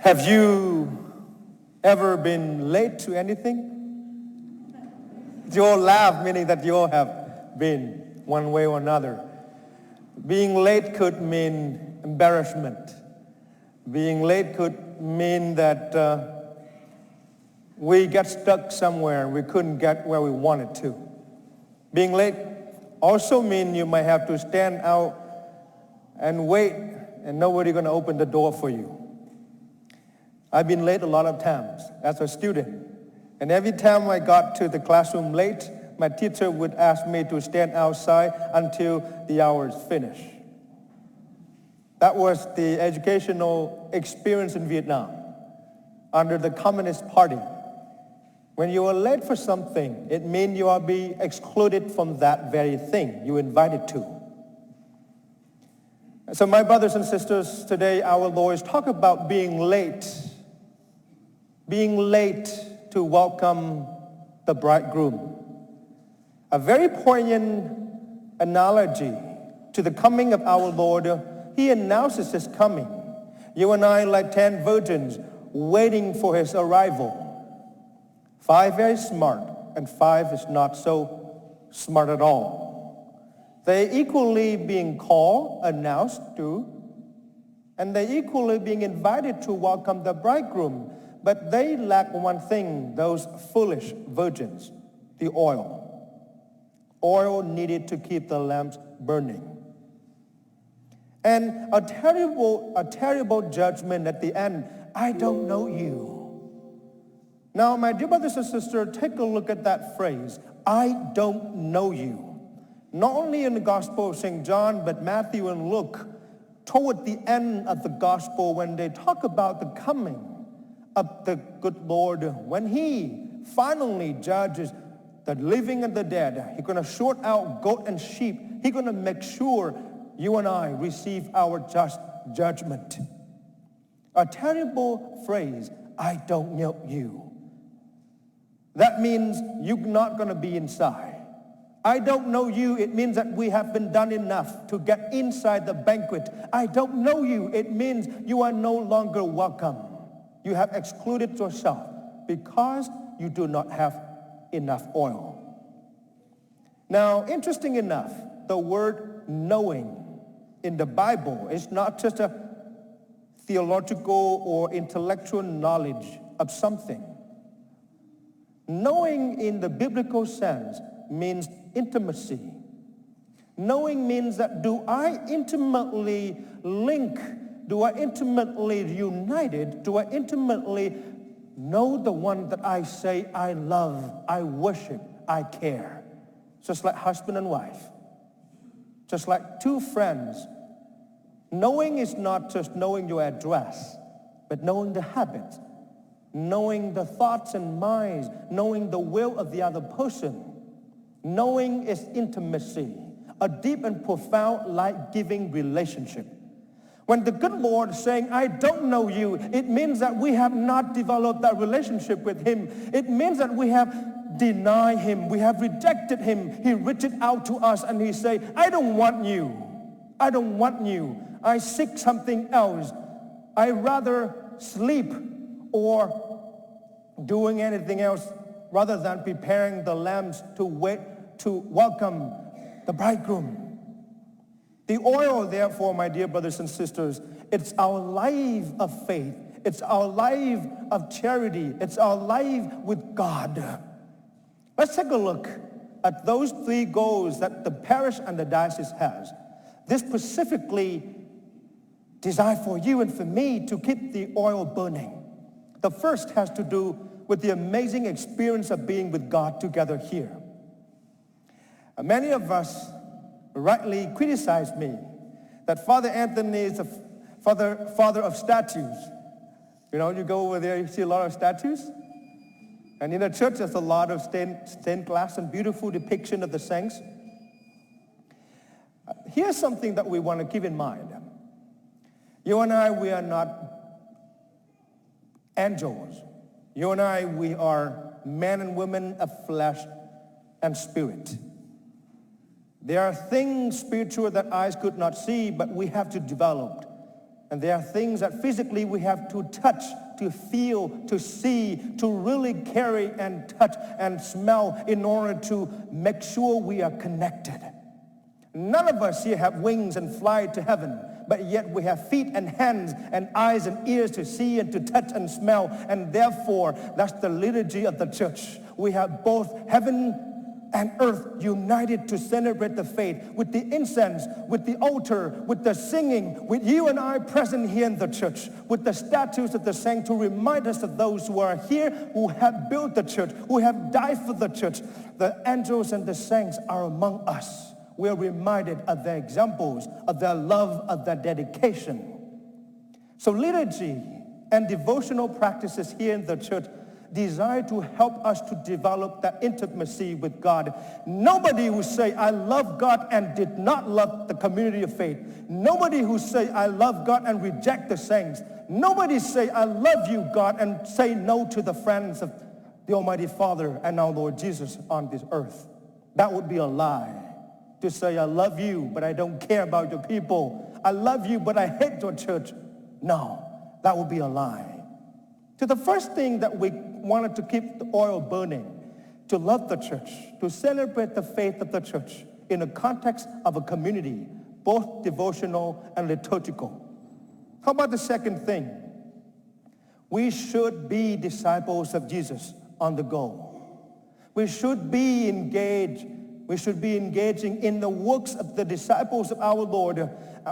Have you ever been late to anything? You all laugh, meaning that you all have been one way or another. Being late could mean embarrassment. Being late could mean that we got stuck somewhere and we couldn't get where we wanted to. Being late also means you might have to stand out and wait and nobody going to open the door for you. I've been late a lot of times as a student. And every time I got to the classroom late, my teacher would ask me to stand outside until the hours finished. That was the educational experience in Vietnam under the Communist Party. When you are late for something, it means you are being excluded from that very thing you invited to. So my brothers and sisters, today our Lord talk about being late to welcome the bridegroom. A very poignant analogy to the coming of our Lord. He announces his coming. You and I, like 10 virgins, waiting for his arrival. 5 very smart, and 5 is not so smart at all. They equally being called, announced to, and they equally being invited to welcome the bridegroom. But they lack one thing, those foolish virgins, the oil. Oil needed to keep the lamps burning. And a terrible judgment at the end. I don't know you. Now, my dear brothers and sisters, take a look at that phrase. I don't know you. Not only in the Gospel of St. John, but Matthew and Luke, toward the end of the Gospel, when they talk about the coming of the good Lord, when he finally judges the living and the dead, he's going to sort out goat and sheep. He's going to make sure you and I receive our just judgment. A terrible phrase, I don't know you. That means you're not going to be inside. I don't know you, it means that we have been done enough to get inside the banquet. I don't know you, it means you are no longer welcome. You have excluded yourself because you do not have enough oil. Now, interesting enough, the word knowing in the Bible is not just a theological or intellectual knowledge of something. Knowing in the biblical sense means intimacy. Knowing means that do I intimately link, do I intimately united, do I intimately know the one that I say I love, I worship, I care? Just like husband and wife. Just like 2 friends. Knowing is not just knowing your address, but knowing the habits, knowing the thoughts and minds, knowing the will of the other person. Knowing is intimacy, a deep and profound life-giving relationship. When the good Lord is saying, I don't know you, it means that we have not developed that relationship with him. It means that we have denied him. We have rejected him. He reached out to us and he said, I don't want you. I don't want you. I seek something else. I rather sleep or doing anything else rather than preparing the lambs to wait to welcome the bridegroom. The oil, therefore, my dear brothers and sisters, it's our life of faith. It's our life of charity. It's our life with God. Let's take a look at those 3 goals that the parish and the diocese has. This specifically designed for you and for me to keep the oil burning. The first has to do with the amazing experience of being with God together here. Many of us rightly criticize me that Father Anthony is a father of statues. You know, you go over there, you see a lot of statues. And in the church, there's a lot of stained glass and beautiful depiction of the saints. Here's something that we want to keep in mind. You and I, we are not angels. You and I, we are men and women of flesh and spirit. There are things spiritual that eyes could not see, but we have to develop. And there are things that physically we have to touch, to feel, to see, to really carry and touch and smell in order to make sure we are connected. None of us here have wings and fly to heaven, but yet we have feet and hands and eyes and ears to see and to touch and smell. And therefore, that's the liturgy of the church. We have both heaven and earth united to celebrate the faith with the incense, with the altar, with the singing, with you and I present here in the church, with the statues of the saints to remind us of those who are here, who have built the church, who have died for the church. The angels and the saints are among us. We are reminded of their examples, of their love, of their dedication. So liturgy and devotional practices here in the church desire to help us to develop that intimacy with God. Nobody who say, I love God and did not love the community of faith. Nobody who say, I love God and reject the saints. Nobody say, I love you, God, and say no to the friends of the Almighty Father and our Lord Jesus on this earth. That would be a lie. To say, I love you, but I don't care about your people. I love you, but I hate your church. No, that would be a lie. So the first thing that we wanted to keep the oil burning, to love the church, to celebrate the faith of the church in the context of a community, both devotional and liturgical. How about the second thing? We should be disciples of Jesus on the go. We should be engaged. We should be engaging in the works of the disciples of our Lord.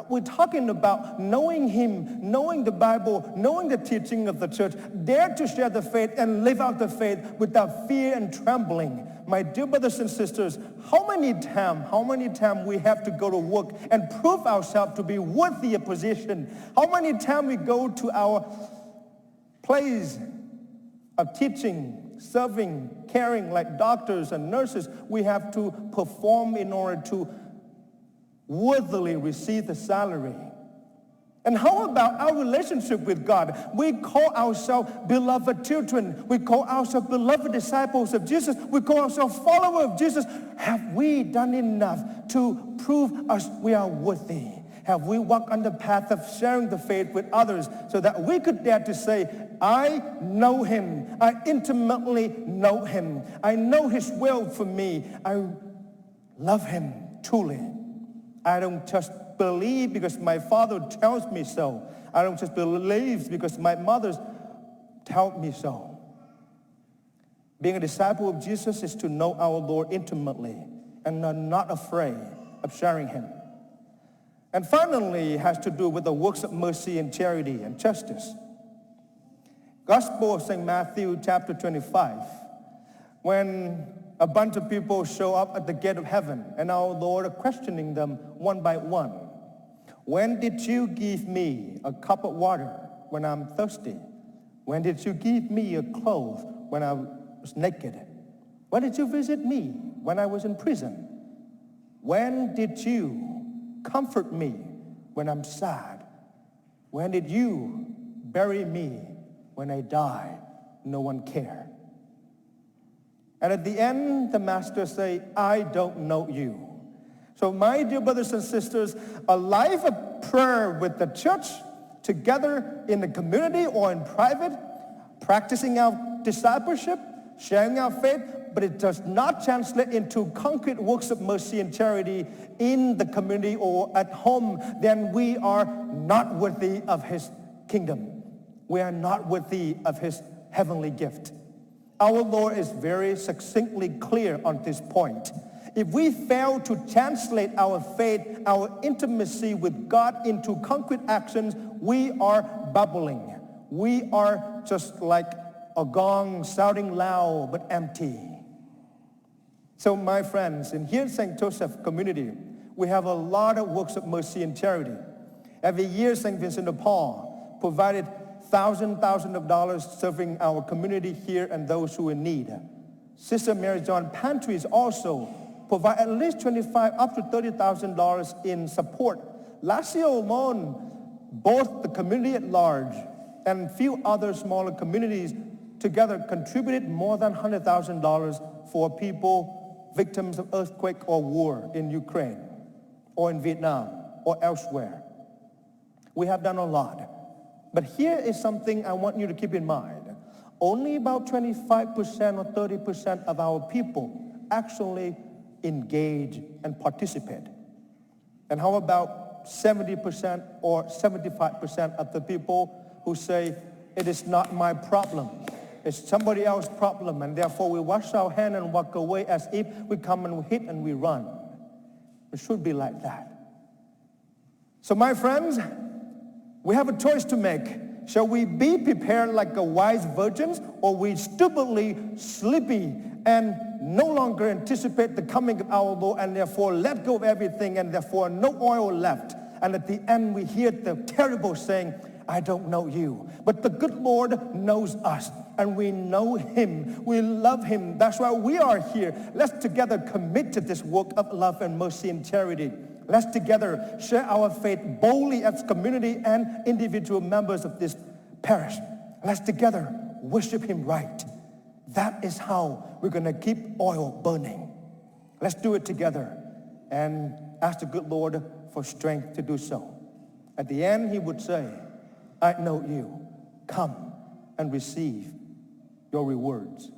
We're talking about knowing Him, knowing the Bible, knowing the teaching of the church, dare to share the faith and live out the faith without fear and trembling. My dear brothers and sisters, how many times we have to go to work and prove ourselves to be worthy of position? How many times we go to our place of teaching, serving, caring like doctors and nurses, we have to perform in order to worthily receive the salary. And how about our relationship with God? We call ourselves beloved children. We call ourselves beloved disciples of Jesus. We call ourselves followers of Jesus. Have we done enough to prove us we are worthy? Have we walked on the path of sharing the faith with others so that we could dare to say, I know Him. I intimately know Him. I know His will for me. I love Him truly. I don't just believe because my father tells me so. I don't just believe because my mother told me so. Being a disciple of Jesus is to know our Lord intimately and are not afraid of sharing Him. And finally, it has to do with the works of mercy and charity and justice. Gospel of St. Matthew chapter 25, when a bunch of people show up at the gate of heaven and our Lord are questioning them one by one. When did you give me a cup of water when I'm thirsty? When did you give me a clothes when I was naked? When did you visit me when I was in prison? When did you comfort me when I'm sad? When did you bury me when I died? No one cared. And at the end, the master say, I don't know you. So my dear brothers and sisters, a life of prayer with the church, together in the community or in private, practicing our discipleship, sharing our faith, but it does not translate into concrete works of mercy and charity in the community or at home, then we are not worthy of His kingdom. We are not worthy of His heavenly gift. Our Lord is very succinctly clear on this point. If we fail to translate our faith, our intimacy with God into concrete actions, we are babbling. We are just like a gong sounding loud but empty. So my friends, in here at St. Joseph community, we have a lot of works of mercy and charity. Every year, St. Vincent de Paul provided thousands of dollars serving our community here and those who are in need. Sister Mary John Pantries also provide at least $25,000 up to $30,000 in support. Last year alone, both the community at large and few other smaller communities together contributed more than $100,000 for people victims of earthquake or war in Ukraine or in Vietnam or elsewhere. We have done a lot. But here is something I want you to keep in mind. Only about 25% or 30% of our people actually engage and participate. And how about 70% or 75% of the people who say, it is not my problem, it's somebody else's problem, and therefore we wash our hands and walk away as if we come and we hit and we run. It should be like that. So my friends, we have a choice to make. Shall we be prepared like a wise virgins, or we stupidly sleepy and no longer anticipate the coming of our Lord and therefore let go of everything and therefore no oil left? And at the end we hear the terrible saying, I don't know you. But the good Lord knows us, and we know him. We love him. That's why we are here. Let's together commit to this work of love and mercy and charity. Let's together share our faith boldly as community and individual members of this parish. Let's together worship him right. That is how we're going to keep oil burning. Let's do it together and ask the good Lord for strength to do so. At the end, he would say, I know you. Come and receive your rewards.